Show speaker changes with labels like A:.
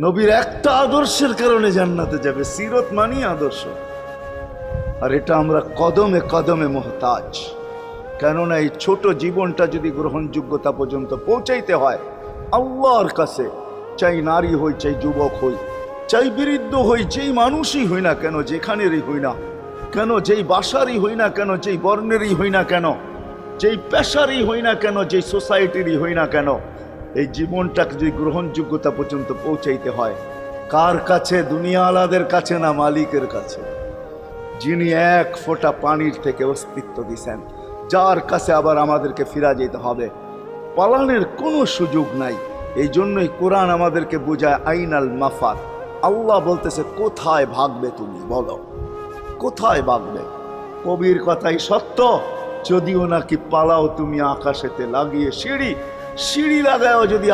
A: নবীর একটা আদর্শের কারণে জান্নাতে যাবে। সিরত মানি আদর্শ। আর এটা আমরা কদমে কদমে মুহতাজ। কেননা এই ছোট জীবনটা যদি গ্রহণযোগ্যতা পর্যন্ত পৌঁছাইতে হয় আল্লাহর কাছে, চাই নারী হই, চাই যুবক হই, চাই বৃদ্ধ হই, যেই মানুষই হই না কেন, যেখানেরই হই না কেন, যেই বাসারই হই না কেন, যেই বর্ণেরই হই না কেন, যেই পেশারই হই না কেন, যেই সোসাইটিরই হই না কেন, এই জীবনটাকে যদি গ্রহণযোগ্যতা পর্যন্ত পৌঁছাইতে হয় কার কাছে? দুনিয়া আলাদের কাছে না, মালিকের কাছে, যিনি এক ফোঁটা পানির থেকে অস্তিত্ব দিছেন, যার কাছে আবার আমাদেরকে ফিরা যেতে হবে। পালানের কোনো সুযোগ নাই। এই জন্যই কোরআন আমাদেরকে বোঝায় আইনাল মাফার। আল্লাহ বলতেছে কোথায় ভাগবে তুমি, বলো কোথায় ভাগবে? কবির কথাই সত্য, যদিও নাকি পালাও তুমি আকাশেতে লাগিয়ে সিঁড়ি, সিঁড়ি লাগাও যদি